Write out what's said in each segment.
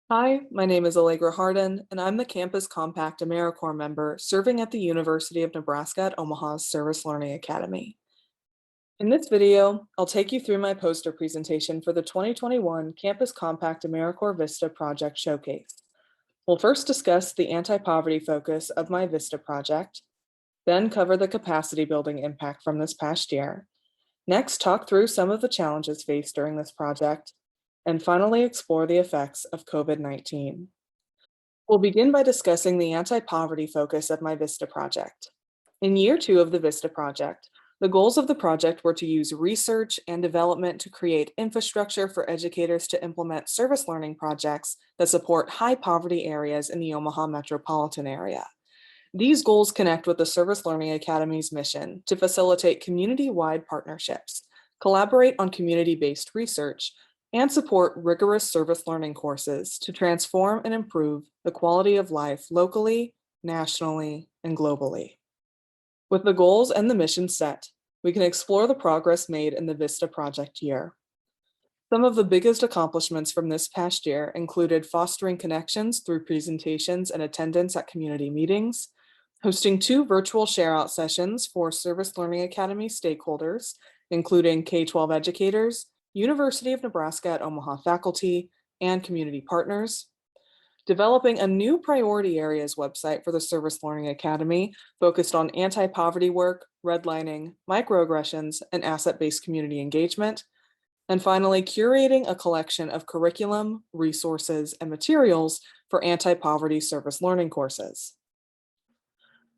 Hi, my name is Allegra Hardin, and I'm the Campus Compact AmeriCorps member serving at the University of Nebraska at Omaha's Service Learning Academy. In this video, I'll take you through my poster presentation for the 2021 Campus Compact AmeriCorps Vista Project Showcase. We'll first discuss the anti-poverty focus of my Vista project, then cover the capacity building impact from this past year. Next, talk through some of the challenges faced during this project, and finally explore the effects of COVID-19. We'll begin by discussing the anti-poverty focus of my Vista project. In year 2 of the Vista project, the goals of the project were to use research and development to create infrastructure for educators to implement service learning projects that support high poverty areas in the Omaha metropolitan area. These goals connect with the Service Learning Academy's mission to facilitate community-wide partnerships, collaborate on community-based research, and support rigorous service learning courses to transform and improve the quality of life locally, nationally, and globally. With the goals and the mission set, we can explore the progress made in the Vista project year. Some of the biggest accomplishments from this past year included fostering connections through presentations and attendance at community meetings, hosting 2 virtual share-out sessions for Service Learning Academy stakeholders, including K-12 educators, University of Nebraska at Omaha faculty, and community partners, developing a new priority areas website for the Service Learning Academy focused on anti-poverty work, redlining, microaggressions, and asset-based community engagement, and finally, curating a collection of curriculum, resources, and materials for anti-poverty service learning courses.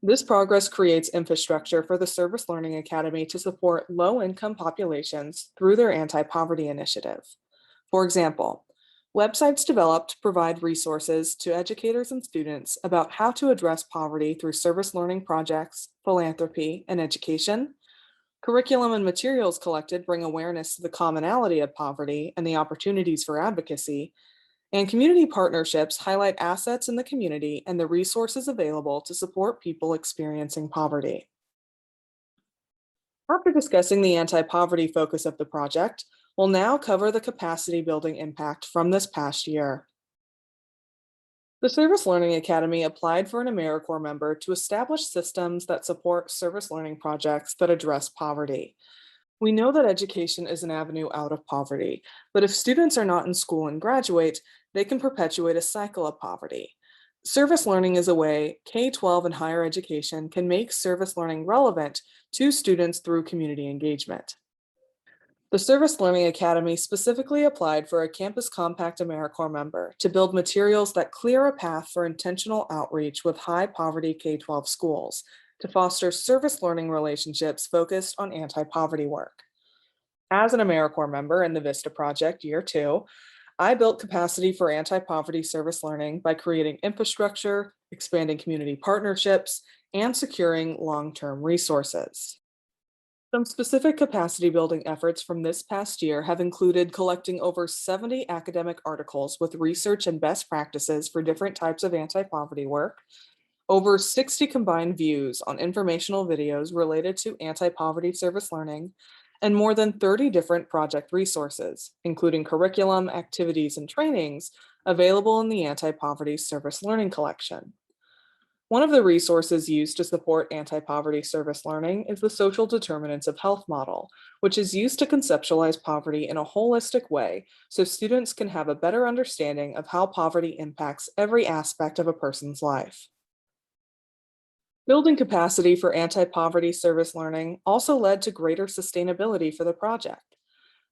This progress creates infrastructure for the Service Learning Academy to support low-income populations through their anti-poverty initiative. For example, websites developed provide resources to educators and students about how to address poverty through service learning projects, philanthropy, and education. Curriculum and materials collected bring awareness to the commonality of poverty and the opportunities for advocacy, and community partnerships highlight assets in the community and the resources available to support people experiencing poverty. After discussing the anti-poverty focus of the project, we'll now cover the capacity building impact from this past year. The Service Learning Academy applied for an AmeriCorps member to establish systems that support service learning projects that address poverty. We know that education is an avenue out of poverty, but if students are not in school and graduate, they can perpetuate a cycle of poverty. Service learning is a way K-12 and higher education can make service learning relevant to students through community engagement. The Service Learning Academy specifically applied for a Campus Compact AmeriCorps member to build materials that clear a path for intentional outreach with high poverty K-12 schools to foster service learning relationships focused on anti-poverty work. As an AmeriCorps member in the Vista Project Year 2, I built capacity for anti-poverty service learning by creating infrastructure, expanding community partnerships, and securing long-term resources. Some specific capacity building efforts from this past year have included collecting over 70 academic articles with research and best practices for different types of anti-poverty work, over 60 combined views on informational videos related to anti-poverty service learning, and more than 30 different project resources, including curriculum, activities, and trainings available in the Anti-Poverty Service Learning Collection. One of the resources used to support anti-poverty service learning is the Social Determinants of Health model, which is used to conceptualize poverty in a holistic way so students can have a better understanding of how poverty impacts every aspect of a person's life. Building capacity for anti-poverty service learning also led to greater sustainability for the project.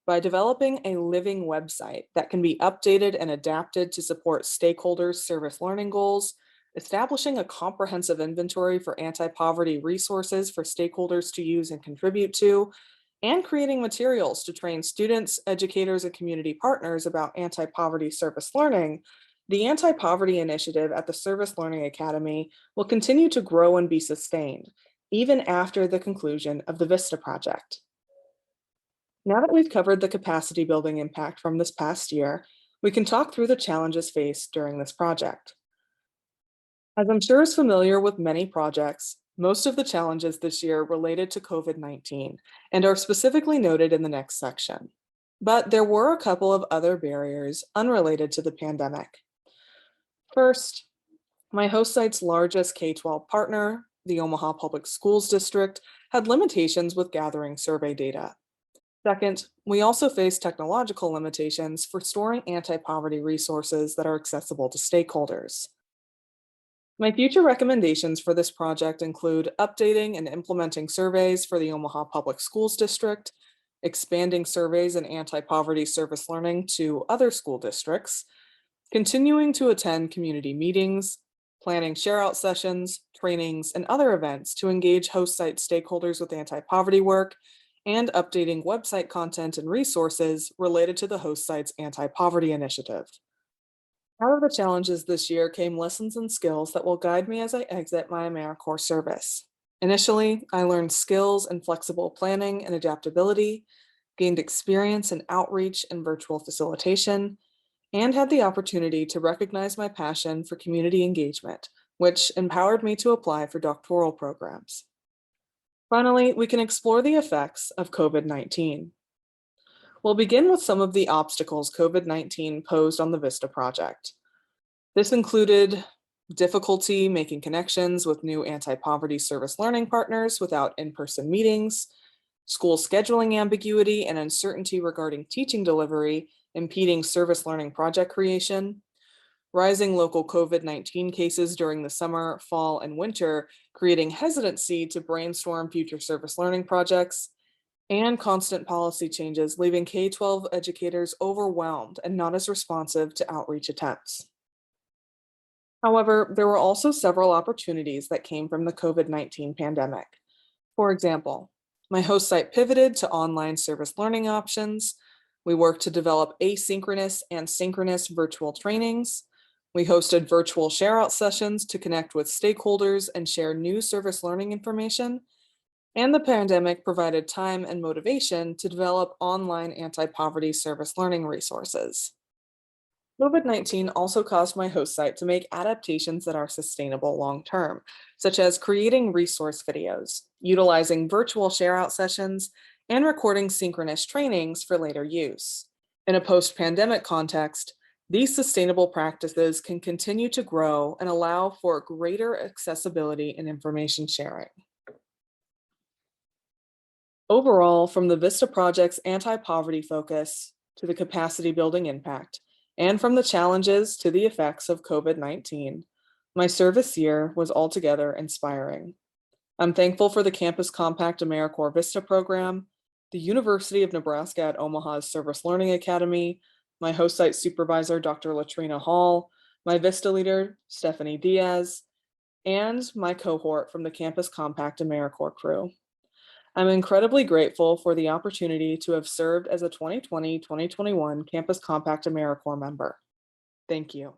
By developing a living website that can be updated and adapted to support stakeholders' service learning goals, establishing a comprehensive inventory for anti-poverty resources for stakeholders to use and contribute to, and creating materials to train students, educators, and community partners about anti-poverty service learning, the Anti-Poverty Initiative at the Service Learning Academy will continue to grow and be sustained, even after the conclusion of the Vista project. Now that we've covered the capacity building impact from this past year, we can talk through the challenges faced during this project. As I'm sure is familiar with many projects, most of the challenges this year related to COVID-19 and are specifically noted in the next section. But there were a couple of other barriers unrelated to the pandemic. First, my host site's largest K-12 partner, the Omaha Public Schools District, had limitations with gathering survey data. Second, we also face technological limitations for storing anti-poverty resources that are accessible to stakeholders. My future recommendations for this project include updating and implementing surveys for the Omaha Public Schools District, expanding surveys and anti-poverty service learning to other school districts, continuing to attend community meetings, planning share-out sessions, trainings, and other events to engage host site stakeholders with anti-poverty work, and updating website content and resources related to the host site's anti-poverty initiative. Out of the challenges this year came lessons and skills that will guide me as I exit my AmeriCorps service. Initially, I learned skills in flexible planning and adaptability, gained experience in outreach and virtual facilitation, and had the opportunity to recognize my passion for community engagement, which empowered me to apply for doctoral programs. Finally, we can explore the effects of COVID-19. We'll begin with some of the obstacles COVID-19 posed on the VISTA project. This included difficulty making connections with new anti-poverty service learning partners without in-person meetings, school scheduling ambiguity and uncertainty regarding teaching delivery impeding service learning project creation, rising local COVID-19 cases during the summer, fall, and winter, creating hesitancy to brainstorm future service learning projects, and constant policy changes, leaving K-12 educators overwhelmed and not as responsive to outreach attempts. However, there were also several opportunities that came from the COVID-19 pandemic. For example, my host site pivoted to online service learning options. We worked to develop asynchronous and synchronous virtual trainings. We hosted virtual share-out sessions to connect with stakeholders and share new service learning information. And the pandemic provided time and motivation to develop online anti-poverty service learning resources. COVID-19 also caused my host site to make adaptations that are sustainable long-term, such as creating resource videos, utilizing virtual share-out sessions, and recording synchronous trainings for later use. In a post-pandemic context, these sustainable practices can continue to grow and allow for greater accessibility in information sharing. Overall, from the VISTA project's anti-poverty focus to the capacity building impact, and from the challenges to the effects of COVID-19, my service year was altogether inspiring. I'm thankful for the Campus Compact AmeriCorps VISTA program, the University of Nebraska at Omaha's Service Learning Academy, my host site supervisor, Dr. Latrina Hall, my VISTA leader, Stephanie Diaz, and my cohort from the Campus Compact AmeriCorps crew. I'm incredibly grateful for the opportunity to have served as a 2020-2021 Campus Compact AmeriCorps member. Thank you.